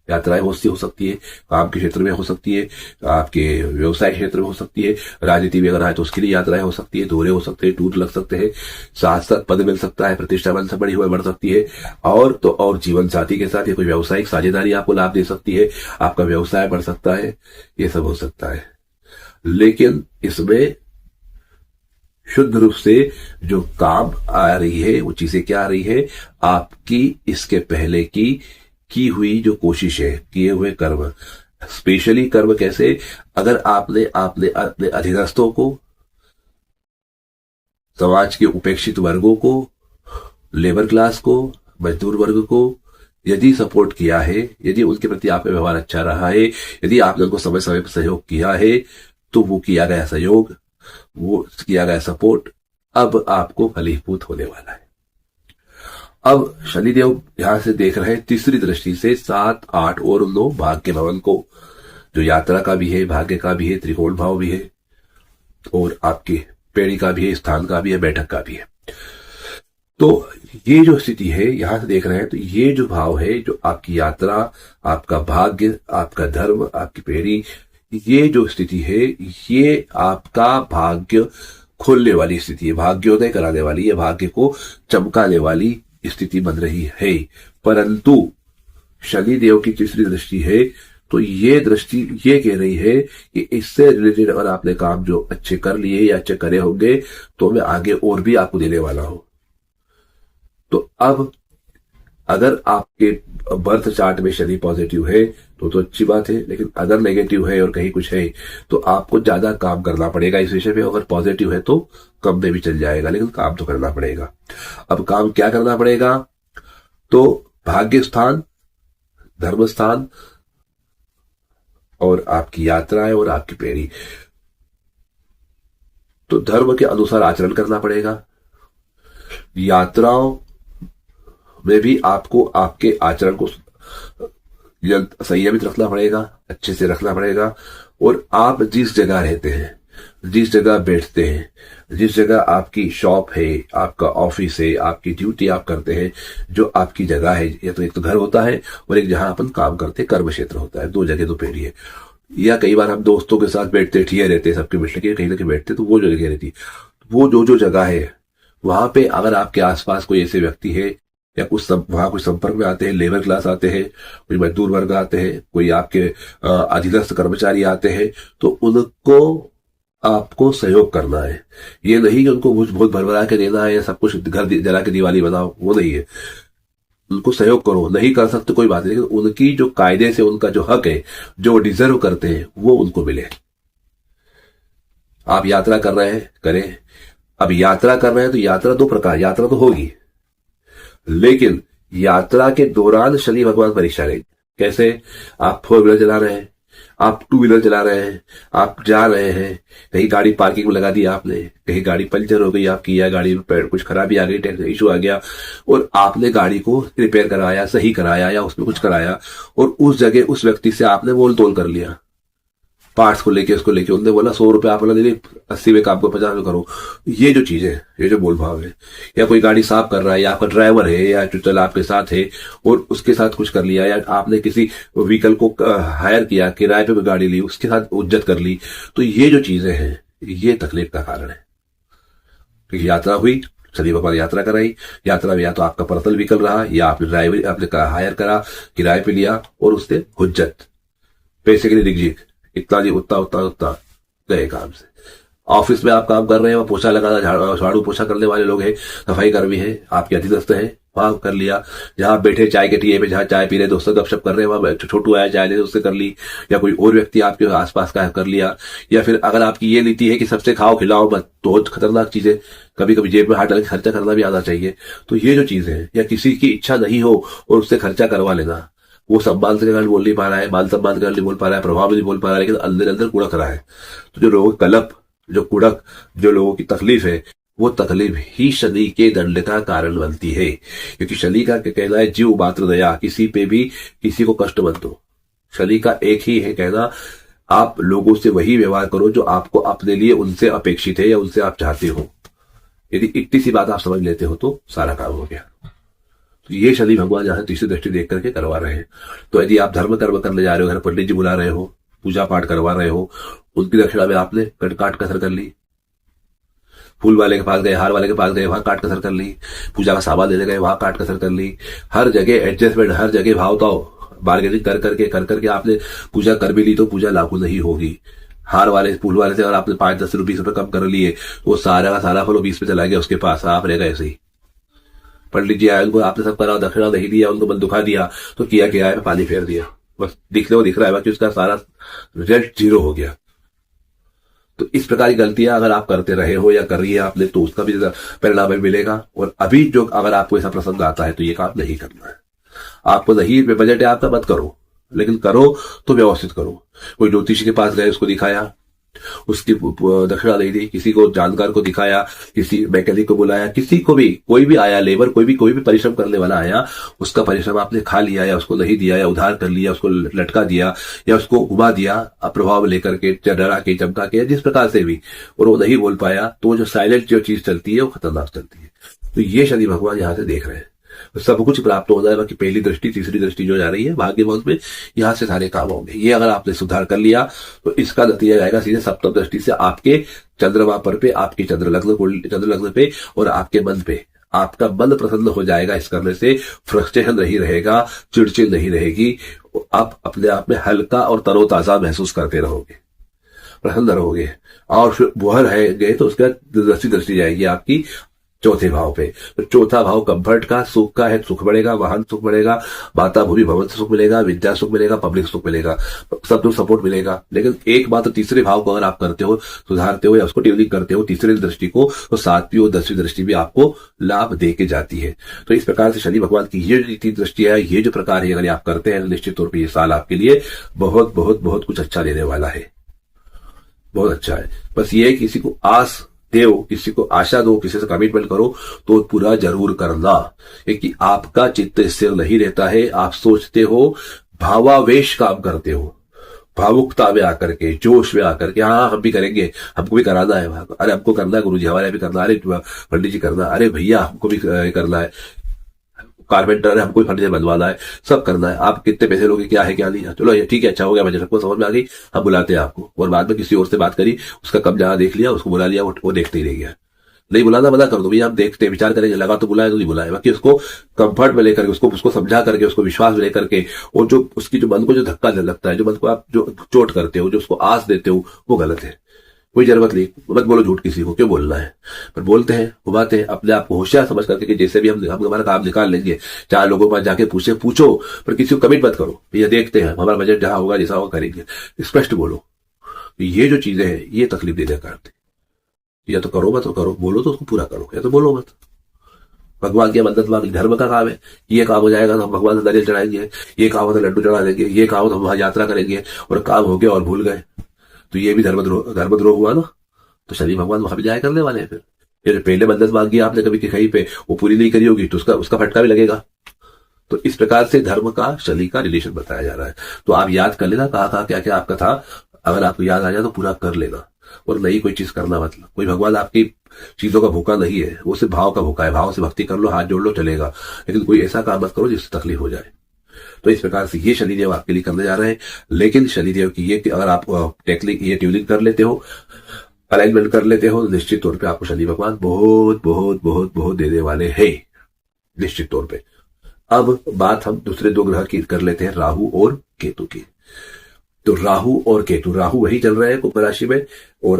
यात्राएं बहुत सी हो सकती है, काम के क्षेत्र में हो सकती है, आपके व्यवसाय क्षेत्र में हो सकती है, राजनीति में अगर है तो उसके लिए यात्राएं हो सकती है, दौरे हो सकते हैं, टूर लग सकते हैं, साथ साथ पद मिल सकता है, प्रतिष्ठा बन बड़ी हुई बढ़ सकती है, और तो और जीवन साथी के साथ या कोई व्यावसायिक साझेदारी आपको लाभ दे सकती है, आपका व्यवसाय बढ़ सकता है, ये सब हो सकता है। लेकिन इसमें शुद्ध रूप से जो काम आ रही है वो चीजें क्या आ रही है, आपकी इसके पहले की हुई जो कोशिश है, किए हुए कर्म, स्पेशली कर्म कैसे, अगर आपने आपने अपने अधीनस्थों को, समाज के उपेक्षित वर्गों को, लेबर क्लास को, मजदूर वर्ग को यदि सपोर्ट किया है, यदि उनके प्रति आपका व्यवहार अच्छा रहा है, यदि आपने उनको समय समय पर सहयोग किया है, तो वो किया गया सहयोग, वो किया गया सपोर्ट अब आपको फलीभूत होने वाला है। अब शनिदेव यहां से देख रहे हैं तीसरी दृष्टि से 7, 8 और 9 भाग्य भवन को, जो यात्रा का भी है, भाग्य का भी है, त्रिकोण भाव भी है, और आपके पेड़ी का भी है, स्थान का भी है, बैठक का भी है। तो ये जो स्थिति है यहां से देख रहे हैं, तो ये जो भाव है, जो आपकी यात्रा, आपका भाग्य, आपका धर्म, आपकी पेड़ी, ये जो स्थिति है, ये आपका भाग्य खोलने वाली स्थिति है, भाग्योदय कराने वाली है, भाग्य को चमकाने वाली स्थिति बन रही है। परंतु शनिदेव की तीसरी दृष्टि है, तो ये दृष्टि ये कह रही है कि इससे रिलेटेड अगर आपने काम जो अच्छे कर लिए या अच्छे करे होंगे, तो मैं आगे और भी आपको देने वाला हूं। तो अब अगर आपके बर्थ चार्ट में शनि पॉजिटिव है तो अच्छी बात है, लेकिन अगर नेगेटिव है और कहीं कुछ है तो आपको ज्यादा काम करना पड़ेगा इस विषय पे। अगर पॉजिटिव है तो कम में भी चल जाएगा, लेकिन काम तो करना पड़ेगा। अब काम क्या करना पड़ेगा, तो भाग्य स्थान, धर्म स्थान और आपकी यात्राएं और आपकी पेड़ी, तो धर्म के अनुसार आचरण करना पड़ेगा। यात्राओं में भी आपको आपके आचरण को संयमित रखना पड़ेगा, अच्छे से रखना पड़ेगा। और आप जिस जगह रहते हैं, जिस जगह बैठते हैं, जिस जगह आपकी शॉप है, आपका ऑफिस है, आपकी ड्यूटी आप करते हैं, जो आपकी जगह है, या तो एक तो घर होता है और एक जहां अपन काम करते कर्म क्षेत्र होता है, दो जगह, दो पेड़ी है। या कई बार हम दोस्तों के साथ बैठते, ठिए रहते हैं, सबके मिलने के कहीं ना कहीं बैठते, तो वो जो जगह रहती है, वो जो जगह है वहां पे अगर आपके आसपास कोई ऐसे व्यक्ति है या वहां कुछ संपर्क में आते हैं, लेबर क्लास आते हैं, कोई मजदूर वर्ग आते हैं, कोई आपके अधीनस्थ कर्मचारी आते हैं, तो उनको आपको सहयोग करना है। ये नहीं कि उनको बहुत भरभरा के देना है या सब कुछ घर जला के दिवाली बनाओ, वो नहीं है। उनको सहयोग करो, नहीं कर सकते कोई बात नहीं, लेकिन उनकी जो कायदे से उनका जो हक है, जो डिजर्व करते हैं, वो उनको मिले। आप यात्रा कर रहे हैं, करें। अब यात्रा कर रहे हैं तो यात्रा दो प्रकार, यात्रा तो होगी, लेकिन यात्रा के दौरान शनि भगवान परीक्षा लेंगे। कैसे? आप 4 व्हीलर चला रहे हैं, आप 2 व्हीलर चला रहे हैं, आप जा रहे हैं, कहीं गाड़ी पार्किंग में लगा दी आपने, कहीं गाड़ी पंचर हो गई आपकी, या गाड़ी में कुछ खराबी आ गई, टेक्निकल इशू आ गया, और आपने गाड़ी को रिपेयर कराया, सही कराया या उसमें कुछ कराया, और उस जगह उस व्यक्ति से आपने मोल तोल कर लिया पार्ट्स को लेके, उसको लेके। उन्होंने बोला 100 रुपए आप दे, 80 में काम को 50 में करो। ये जो चीज है, ये जो बोल भाव है, या कोई गाड़ी साफ कर रहा है, या आपका ड्राइवर है या जो चला आपके साथ है और उसके साथ कुछ कर लिया, या आपने किसी व्हीकल को हायर किया, किराए पे गाड़ी ली, उसके साथ उज्जत कर ली, तो ये जो चीजें हैं ये तकलीफ का कारण है। क्योंकि यात्रा हुई, शनि भगवान यात्रा कराई, यात्रा में या तो आपका पर्सनल व्हीकल रहा, या आपने ड्राइवर आपने हायर करा, किराए पे लिया, और उससे हुज्जत, पैसे के लिए रिगजिक, इतना जी उतना उतना उतना गए काम से। ऑफिस में आप काम कर रहे हैं, वहां पोछा लगाना, झाड़ू पोछा करने वाले लोग हैं, सफाई कर्मी है, आपके अधीनस्थ है, वहां कर लिया। जहां बैठे चाय के टीए पे, जहां चाय पी रहे दोस्तों गपशप कर रहे हैं, वहां छोटू आया चाय ले, उससे कर ली, या कोई और व्यक्ति आपके आसपास का कर लिया। या फिर अगर आपकी ये नीति है कि सबसे खाओ खिलाओ मत, तो बहुत खतरनाक चीज है। कभी कभी जेब में हाथ डाल के खर्चा करना भी आना चाहिए। तो ये जो चीज है, या किसी की इच्छा नहीं हो और उससे खर्चा करवा लेना, वो सम्मान से कारण बोल नहीं पा रहा है, मान सम्मान के कारण नहीं बोल पा रहा है, प्रभाव नहीं बोल पा रहा है, लेकिन अंदर अंदर कुड़क रहा है। तो जो लोगों की कलप, जो कुड़क, जो लोगों की तकलीफ है, वो तकलीफ ही शनि के दंड का कारण बनती है। क्योंकि शनि का कहना है जीव मात्र दया, किसी पे भी किसी को कष्ट मत दो। शनि का एक ही है कहना, आप लोगों से वही व्यवहार करो जो आपको अपने लिए उनसे अपेक्षित है या उनसे आप चाहते हो। यदि इतनी सी बात आप समझ लेते हो तो सारा काम हो गया। ये शनि भगवान यहाँ से तीसरी दृष्टि देख करके करवा रहे हैं। तो यदि आप धर्म कर्म करने जा रहे हो, घर पंडित जी बुला रहे हो, पूजा पाठ करवा रहे हो, उनकी दक्षिणा में आपने काट कसर कर ली, फूल वाले के पास गए, हार वाले के पास गए, वहां काट कसर कर ली, पूजा का सामान लेने गए, वहां काट कसर कर ली, हर जगह एडजस्टमेंट, हर जगह भाव ताव बार्गेनिंग कर करके आपने पूजा कर भी ली तो पूजा लागू नहीं होगी। हार वाले फूल वाले से अगर आपने 5-10 रुपये 20 रुपये कम कर लिए, वो सारा का सारा फल 20 पे चला गया उसके पास, आप रह गए ऐसे ही। पंडित जी आए, उनको आपने सब करा, दक्षिणा नहीं दिया, उनको मन दुखा दिया, तो किया क्या है, पानी फेर दिया, बस दिखने को दिख रहा है, बाकी उसका सारा रिजल्ट 0 हो गया। तो इस प्रकार की गलतियां अगर आप करते रहे हो या कर रही है आपने, तो उसका भी परिणाम भी मिलेगा। और अभी जो अगर आपको ऐसा प्रसंग आता है तो ये काम नहीं करना है। आपको नहीं बजट है आपका, मत करो, लेकिन करो तो व्यवस्थित करो। कोई ज्योतिषी के पास गए, उसको दिखाया, उसकी दक्षिणा नहीं दी, किसी को जानकार को दिखाया, किसी मैकेनिक को बुलाया, किसी को भी, कोई भी आया लेबर, कोई भी परिश्रम करने वाला आया, उसका परिश्रम आपने खा लिया या उसको नहीं दिया या उधार कर लिया, उसको लटका दिया या उसको घुमा दिया अप्रभाव लेकर के, डरा के, चमका के, जिस प्रकार से भी, और वो नहीं बोल पाया, तो जो साइलेंट जो चीज चलती है वो खतरनाक चलती है। तो ये शनि भगवान यहाँ से देख रहे हैं, सब कुछ प्राप्त हो जाएगा कि पहली दृष्टि तीसरी दृष्टि जो जा रही है भाग्य भाव में, यहां से सारे काम होंगे। ये अगर आपने सुधार कर लिया तो इसका नतीजा जाएगा सीधे सप्तम दृष्टि से आपके चंद्रमा पर पे, आपकी चंद्र लग्न पे और आपके मन पे। आपका मन प्रसन्न हो जाएगा इस करने से, फ्रस्ट्रेशन नहीं रहेगा, चिड़चिड़ नहीं रहेगी, आप अपने आप में हल्का और तरोताजा महसूस करते रहोगे, प्रसन्न रहोगे। और फिर वह रहेंगे तो उसका दृष्टि जाएगी आपकी चौथे भाव पे। तो चौथा भाव कंफर्ट का, सुख का है, सुख बढ़ेगा, वाहन सुख बढ़ेगा, माता भूमि भवन से सुख मिलेगा, विद्या सुख मिलेगा, पब्लिक सुख मिलेगा, सब लोग सपोर्ट मिलेगा। लेकिन एक बात, तो तीसरे भाव को अगर आप करते हो, सुधारते हो या उसको ट्यूनिंग करते हो तीसरी दृष्टि को, तो 7वीं और 10वीं दृष्टि भी आपको लाभ दे के जाती है। तो इस प्रकार से शनि भगवान की ये जो दृष्टि है, ये जो प्रकार है, अगर आप करते हैं, निश्चित तौर पर ये साल आपके लिए बहुत बहुत बहुत कुछ अच्छा देने वाला है, बहुत अच्छा है। बस ये किसी को आस दो, किसी को आशा दो, किसी से कमिटमेंट करो तो पूरा जरूर करना, क्योंकि आपका चित्त स्थिर नहीं रहता है। आप सोचते हो, भावावेश काम करते हो, भावुकता में आकर के, जोश में आकर के, हाँ हम भी करेंगे, हमको भी कराना है, अरे हमको करना है गुरुजी, हमारे भी करना है, अरे पंडित जी करना, अरे भैया हमको भी करना है, कारपेंटर है, हमको फर्नीचर बनवाना है, सब करना है, आप कितने पैसे लोगे, क्या है क्या नहीं है, चलो ये ठीक है, अच्छा हो गया, मुझे सबको समझ में आ गई, हम बुलाते हैं आपको। और बाद में किसी और से बात करी, उसका कब जहां देख लिया, उसको बुला लिया, वो देखते ही रह गया। नहीं बुलाना मना कर दो भैया, हम देखते विचार करेंगे, लगा तो बुलाए तो नहीं बुलाए, बाकी उसको कंफर्ट में लेकर के, उसको समझा करके, उसको विश्वास में लेकर के, और जो उसकी जो मन को जो धक्का लगता है, जो मन को आप जो चोट करते हो, जो उसको आस देते हो, वो गलत है। कोई जरूरत नहीं, मत बोलो झूठ, किसी को क्यों बोलना है, पर बोलते हैं, घुमाते हैं, अपने आप को होशियार समझ करके कि जैसे भी हम हमारा काम निकाल लेंगे। 4 लोगों के पास जाके पूछो, पर किसी को कमिट मत करो, भैया देखते हैं, हमारा बजट जहां होगा, जैसा होगा करेंगे, स्पष्ट बोलो। ये जो चीजें हैं, ये तकलीफ देने करते, या तो करो मत, तो करो, बोलो तो उसको पूरा करो, या तो बोलो मत। भगवान की मदद मांग, धर्म का काम है, ये काम हो जाएगा तो हम भगवान से नारियल चढ़ाएंगे, ये काम हो तो लड्डू चढ़ा देंगे, ये काम हो तो हम वहां यात्रा करेंगे, और काम हो गया और भूल गए, तो ये भी धर्मद्रोह हुआ ना। तो शनि भगवान वहां भी जाया करने वाले हैं। फिर पहले मदद मांगी आपने कभी कहीं पे, वो पूरी नहीं करी होगी तो उसका फटका भी लगेगा। तो इस प्रकार से धर्म का शनि का रिलेशन बताया जा रहा है। तो आप याद कर लेना कहा क्या क्या आपका था, अगर आपको याद आ जाए तो पूरा कर लेना, और नई कोई चीज करना मतलब। कोई भगवान आपकी चीजों का भूखा नहीं है, वो सिर्फ भाव का भूखा है। भाव से भक्ति कर लो, हाथ जोड़ लो, चलेगा, लेकिन कोई ऐसा काम मत करो जिससे तकलीफ हो जाए। तो इस प्रकार से ये शनिदेव आपके लिए करने जा रहे हैं। लेकिन शनिदेव की ये अगर आप टेक्निक ये ट्यूनिंग कर लेते हो, अलाइनमेंट कर लेते हो, तो निश्चित तौर पे आपको शनि भगवान बहुत बहुत बहुत बहुत देने वाले हैं, निश्चित तौर पे। अब बात हम दूसरे 2 ग्रह की कर लेते हैं, राहु और केतु की। तो राहु और केतु, राहु वही चल रहे हैं कुंभ राशि में, और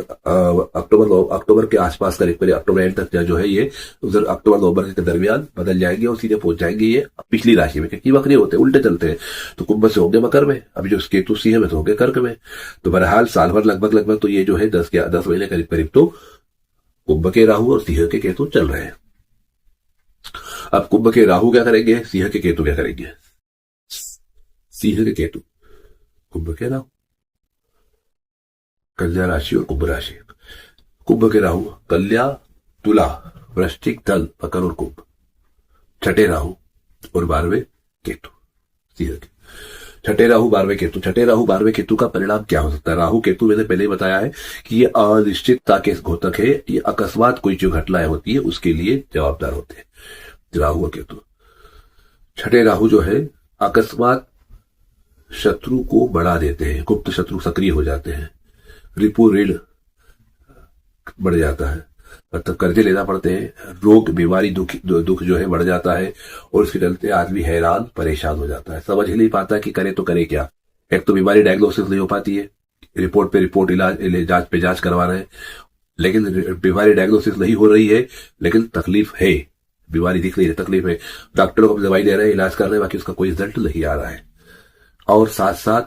अक्टूबर के आसपास करीब अक्टूबर एंड तक जो है ये उधर अक्टूबर नवंबर के दरमियान बदल जाएंगे और सीधे पहुंच जाएंगे ये पिछली राशि में, क्योंकि वक्री होते हैं, उल्टे चलते हैं। तो कुंभ से होंगे मकर में, अभी जो केतु सिंह में तो होंगे कर्क में। तो बहरहाल साल भर लगभग तो ये जो है 10 महीने करीब तो कुंभ के राहु और सिंह के केतु चल रहे हैं। अब कुंभ के राहु क्या करेंगे, सिंह के केतु क्या करेंगे। सिंह के केतु, कुंभ के राहु, कन्या राशि और कुंभ राशि। कुंभ के राहु कन्या, तुला, वृश्चिक, धन, मकर और कुंभ। छठे राहु और 12वें केतु सिंह के। छठे राहु 12वें केतु। छठे राहु 12वें केतु का परिणाम क्या हो सकता है। राहु केतु मैंने पहले ही बताया है कि ये अनिश्चितता के घोतक है, ये अकस्मात कोई जो घटनाएं होती है उसके लिए जवाबदार होते हैं राहु और केतु। छठे राहु जो है अकस्मात शत्रु को बढ़ा देते हैं, गुप्त शत्रु सक्रिय हो जाते हैं, रिपू ऋण बढ़ जाता है, मतलब कर्जे लेना पड़ते हैं, रोग बीमारी दुख जो है बढ़ जाता है और उसके चलते आदमी हैरान परेशान हो जाता है, समझ ही नहीं पाता कि करे तो करे क्या। एक तो बीमारी डायग्नोसिस नहीं हो पाती है, रिपोर्ट पे रिपोर्ट, इलाज जांच पे जांच करवा रहे हैं, लेकिन बीमारी डायग्नोसिस नहीं हो रही है, लेकिन तकलीफ है, बीमारी दिख रही है, तकलीफ है, डॉक्टरों को दवाई दे रहे हैं, इलाज कर रहे हैं, बाकी उसका कोई रिजल्ट नहीं आ रहा है। और साथ साथ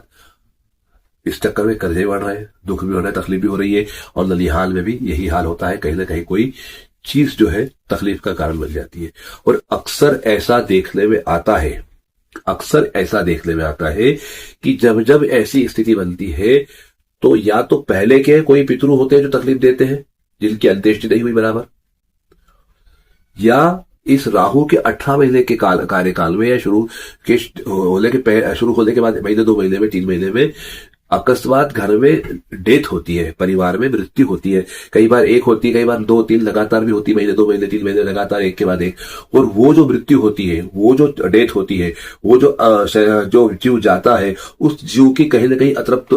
इस चक्कर में कर्जे बढ़ रहे हैं, दुख भी हो रहा है, तकलीफ भी हो रही है, और नलिहाल में भी यही हाल होता है, कहीं ना कहीं कोई चीज जो है तकलीफ का कारण बन जाती है। और अक्सर ऐसा देखने में आता है, अक्सर ऐसा देखने में आता है कि जब जब ऐसी स्थिति बनती है तो या तो पहले के कोई पितरु होते हैं जो तकलीफ देते हैं, जिनकी अंत्येष्टि नहीं हुई बराबर, या इस राहु के 18 महीने के कार्यकाल में या शुरू होने के बाद महीने, 2 महीने में, 3 महीने में अकस्मात घर में डेथ होती है, परिवार में मृत्यु होती है, कई बार एक होती है, कई बार 2-3 लगातार भी होती है, महीने 2 महीने 3 महीने लगातार एक के बाद एक। और वो जो मृत्यु होती है, वो जो डेथ होती है, वो जो जीव जाता है, उस जीव की कहीं ना कहीं अतृप्त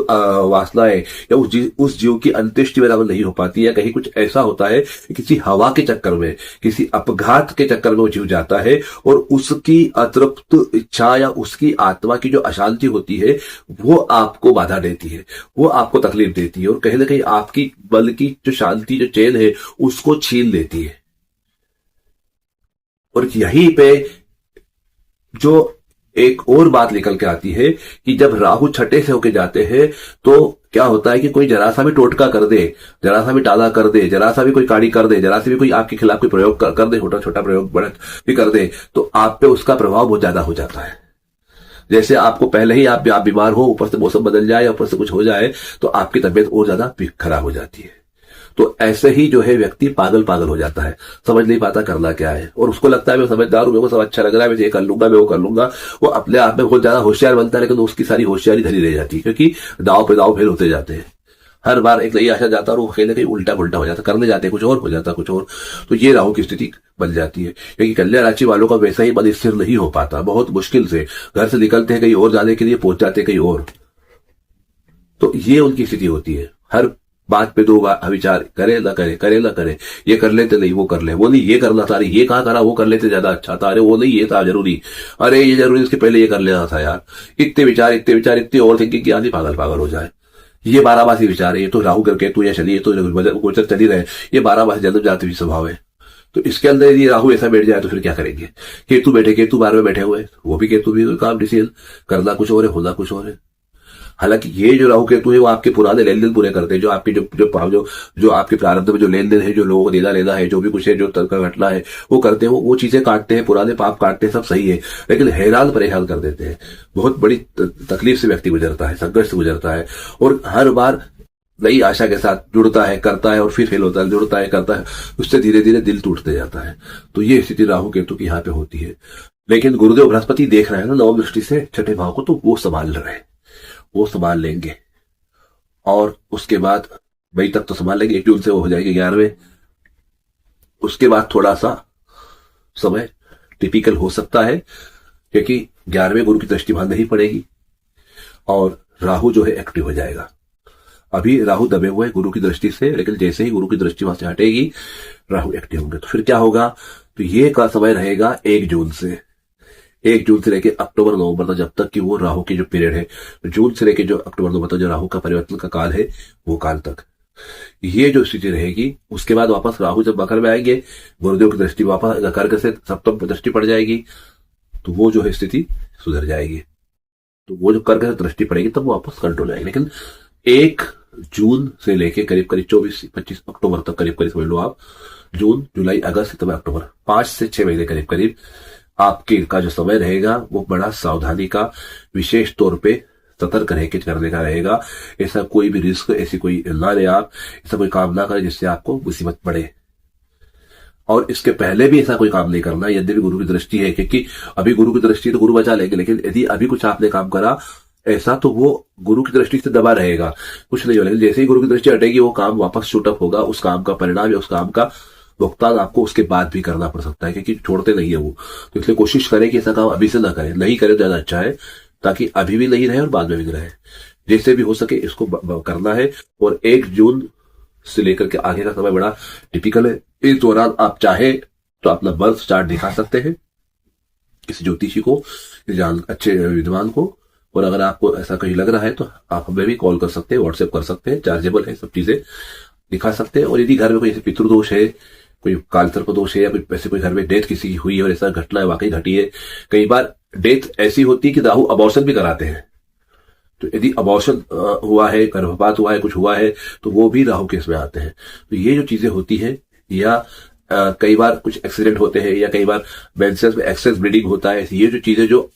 वासनाएं या उस जीव की अंत्येष्टि बराबर नहीं हो पाती, या कहीं कुछ ऐसा होता है किसी हवा के चक्कर में, किसी अपघात के चक्कर में वो जीव जाता है, और उसकी अतृप्त इच्छा या उसकी आत्मा की जो अशांति होती है वो आपको बाधा देती है, वो आपको तकलीफ देती है, और कहीं ना कहीं आपकी बल की जो शांति, जो चैन है, उसको छीन लेती है। और यहीं पे जो एक और बात निकल के आती है कि जब राहु छठे से होके जाते हैं तो क्या होता है कि कोई जरा सा भी टोटका कर दे, जरा सा भी टाला कर दे, जरा सा भी कोई काड़ी कर दे, जरा सा भी कोई आपके खिलाफ कोई प्रयोग कर दे, छोटा छोटा प्रयोग बड़ा भी कर दे, तो आप पे उसका प्रभाव बहुत ज्यादा हो जाता है। जैसे आपको पहले ही आप बीमार हो, ऊपर से मौसम बदल जाए, ऊपर से कुछ हो जाए, तो आपकी तबीयत और ज्यादा खराब हो जाती है। तो ऐसे ही जो है व्यक्ति पागल हो जाता है, समझ नहीं पाता करना क्या है, और उसको लगता है मैं समझदार हूं, मेरे को सब अच्छा लग रहा है, मैं ये कर लूंगा, मैं वो कर लूंगा। वो अपने आप में बहुत ज्यादा होशियार बनता है, लेकिन उसकी सारी होशियारी धरी रह जाती है, क्योंकि दाव पे दाव फेल होते जाते हैं। हर बार एक नई आशा जाता है और वो कहीं ना कहीं उल्टा पुल्टा हो जाता, करने जाते कुछ और, हो जाता कुछ और। तो ये राहु की स्थिति बन जाती है, क्योंकि कन्या राशि वालों का वैसा ही मन स्थिर नहीं हो पाता, बहुत मुश्किल से घर से निकलते हैं कहीं और जाने के लिए, पहुंच जाते कहीं और। तो ये उनकी स्थिति होती है, हर बात पे 2 बार विचार करे ना करे, करे ना करे, ये कर लेते नहीं वो कर ले, वो नहीं ये करना था, ये कहाँ करा, वो कर लेते ज्यादा अच्छा था, अरे वो नहीं ये था जरूरी, अरे ये जरूरी, इसके पहले ये कर लेना था यार। इतने विचार इतनी ओवर थिंकिंग की आदमी पागल हो जाए। ये 12 मासी विचार है, ये तो राहु केतु या शनि, ये तो गोचर चल ही रहे, ये 12 मासी जन्म जाति भी स्वभाव है। तो इसके अंदर यदि राहु ऐसा बैठ जाए तो फिर क्या करेंगे। केतु 12 में बैठे हुए, वो भी केतु भी काम डिसीजन करना कुछ और है, होना कुछ और है। हालांकि ये जो राहु केतु है वो आपके पुराने लेन देन पूरे करते हैं, जो आपकी जो आपके प्रारब्ध में जो लेन देन है, जो लोगों को देना लेना है, जो भी कुछ है, जो तर्क घटना है, वो करते हैं, वो चीजें काटते हैं, पुराने पाप काटते हैं, सब सही है, लेकिन हैरान परेशान कर देते हैं। बहुत बड़ी तकलीफ से व्यक्ति गुजरता है, संघर्ष से गुजरता है, और हर बार नई आशा के साथ जुड़ता है, करता है, और फिर फेल होता है, जुड़ता है, करता है, उससे धीरे धीरे दिल टूटते जाता है। तो ये स्थिति राहु केतु की यहाँ पे होती है। लेकिन गुरुदेव बृहस्पति देख रहे हैं ना नवम दृष्टि से छठे भाव को, तो वो संभाल रहे हैं, वो संभाल लेंगे, और उसके बाद मई तक तो संभाल लेंगे, 1 जून से वो हो जाएंगे 11वें। उसके बाद थोड़ा सा समय टिपिकल हो सकता है, क्योंकि 11वें गुरु की दृष्टि वहां नहीं पड़ेगी, और राहु जो है एक्टिव हो जाएगा। अभी राहु दबे हुए हैं गुरु की दृष्टि से, लेकिन जैसे ही गुरु की दृष्टि वहां से हटेगी, राहु एक्टिव होंगे। तो फिर क्या होगा, तो ये का समय रहेगा 1 जून से लेके अक्टूबर नवंबर तक, जब तक कि वो राहु की जो पीरियड है, जून से लेके जो अक्टूबर नवंबर तक जो राहु का परिवर्तन का काल है, वो काल तक ये जो स्थिति रहेगी। उसके बाद वापस राहु जब मकर में आएंगे, गुरुदेव की दृष्टि वापस कर्क से सप्तम पर दृष्टि पड़ जाएगी, तो वो जो है स्थिति सुधर जाएगी। तो वो जो कर्क से दृष्टि पड़ेगी तब वो वापस कंट्रोल आएगी। लेकिन 1 जून से लेके करीब 24-25 अक्टूबर तक, करीब समझ लो आप, जून जुलाई अगस्त सितंबर अक्टूबर, 5 से 6 महीने करीब आपके का जो समय रहेगा वो बड़ा सावधानी का, विशेष तौर पे सतर्क रह के करने का रहेगा। ऐसा कोई भी रिस्क, ऐसी कोई ना ले आप, ऐसा कोई काम ना करें जिससे आपको मुसीबत पड़े। और इसके पहले भी ऐसा कोई काम नहीं करना यदि भी गुरु की दृष्टि है, क्योंकि अभी गुरु की दृष्टि तो गुरु बचा लेंगे, लेकिन यदि अभी कुछ आपने काम करा ऐसा, तो वो गुरु की दृष्टि से दबा रहेगा, कुछ नहीं होगा। जैसे ही गुरु की दृष्टि हटेगी, वो काम वापस शूटअप होगा, उस काम का परिणाम या उस काम का भुगतान आपको उसके बाद भी करना पड़ सकता है, क्योंकि छोड़ते नहीं है वो। तो इसलिए कोशिश करें कि ऐसा काम अभी से ना करें, नहीं करें तो ज्यादा अच्छा है, ताकि अभी भी नहीं रहे और बाद में भी रहे। जैसे भी हो सके इसको करना है। और 1 जून से लेकर के आगे का समय बड़ा टिपिकल है। इस दौरान आप चाहे तो अपना बर्थ चार्ट दिखा सकते हैं किसी ज्योतिषी को, अच्छे विद्वान को। और अगर आपको ऐसा कहीं लग रहा है तो आप हमें भी कॉल कर सकते हैं, व्हाट्सएप कर सकते हैं, चार्जेबल है, सब चीजें दिखा सकते हैं। और यदि घर में कोई पितृदोष है, कोई कालसर्प दोष है, या कोई ऐसे कोई घर में डेथ किसी की हुई है और ऐसा घटना है वाकई घटी है, कई बार डेथ ऐसी होती है कि राहु अबॉर्शन भी कराते हैं। तो यदि अबॉर्शन हुआ है, गर्भपात हुआ है, कुछ हुआ है, तो वो भी राहु केस में आते हैं। तो ये जो चीजें होती है, या कई बार कुछ एक्सीडेंट होते हैं, या कई बार मेंसेस में एक्सेस ब्लीडिंग होता है, ये जो चीजें जो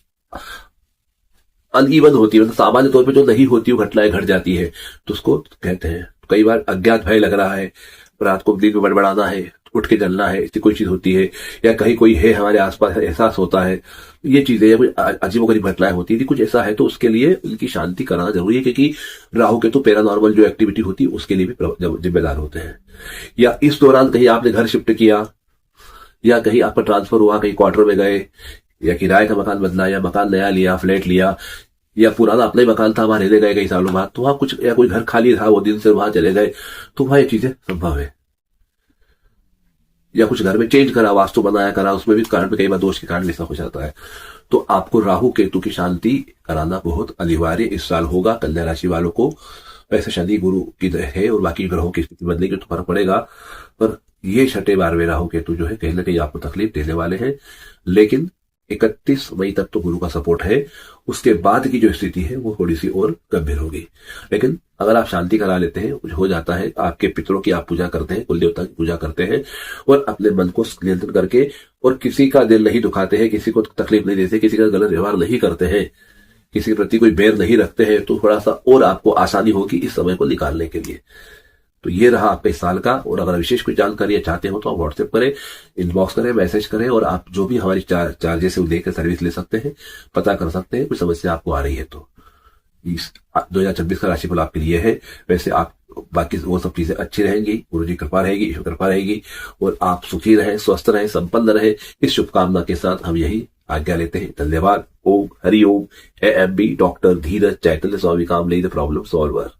अनइवन होती है, मतलब सामान्य तौर पे जो नहीं होती वो घटनाएं घट जाती है, तो उसको कहते हैं। कई बार अज्ञात भय लग रहा है, रात को नींद में बड़बड़ाना है, उठ के चलना है, ऐसी कोई चीज होती है, या कहीं कोई है हमारे आसपास एहसास होता है, ये चीजें, या कोई अजीबोगरीब घटनाएं होती है, यदि कुछ ऐसा है तो उसके लिए उनकी शांति कराना जरूरी है, क्योंकि राहु के तो पैरानॉर्मल जो एक्टिविटी होती है उसके लिए भी जिम्मेदार होते हैं। या इस दौरान कहीं आपने घर शिफ्ट किया, या कहीं आपका ट्रांसफर हुआ, कहीं क्वार्टर में गए, या किराए का मकान बदला, या मकान नया लिया, फ्लैट लिया, या पुराना अपना ही मकान था वहां रहने गए कई सालों बाद, तो वहां कुछ, या कोई घर खाली था वो दिन से वहां चले गए, तो वहां ये चीजें संभव है। या कुछ घर में चेंज करा, वास्तु बनाया करा, उसमें भी कारण, कई बार दोष के कारण ऐसा हो जाता है। तो आपको राहु केतु की शांति कराना बहुत अनिवार्य इस साल होगा कन्या राशि वालों को। वैसे शनि गुरु की है और बाकी ग्रहों की स्थिति बदलेगी तो फर्क पड़ेगा, पर ये 6ठे 12वें राहु केतु जो है कहीं ना कहीं आपको तकलीफ देने वाले हैं। लेकिन 31 मई तक तो गुरु का सपोर्ट है, उसके बाद की जो स्थिति है वो थोड़ी सी और गंभीर होगी। लेकिन अगर आप शांति करा लेते हैं, कुछ हो जाता है, आपके पितरों की आप पूजा करते हैं, कुल देवता की पूजा करते हैं, और अपने मन को नियंत्रण करके, और किसी का दिल नहीं दुखाते हैं, किसी को तकलीफ नहीं देते, किसी का गलत व्यवहार नहीं करते हैं, किसी के प्रति कोई बैर नहीं रखते हैं, तो थोड़ा सा और आपको आसानी होगी इस समय को निकालने के लिए। तो ये रहा आपका इस साल का। और अगर विशेष कोई जानकारी चाहते हो तो आप व्हाट्सएप करें, इनबॉक्स करें, मैसेज करें, और आप जो भी हमारी चार्जेस है वो देकर सर्विस ले सकते हैं, पता कर सकते हैं। कोई समस्या आपको आ रही है तो 2026 का राशिफल आपके लिए है। वैसे आप बाकी वो सब चीजें अच्छी रहेंगी, गुरु जी कृपा रहेगी, ईश्वर कृपा रहेगी, और आप सुखी रहें, स्वस्थ रहें, संपन्न रहें, इस शुभकामना के साथ हम यही आज्ञा लेते हैं। धन्यवाद। ओम हरि ओम। AMB doctor Dheeraj Chaitanya Swami Kamle the problem solver.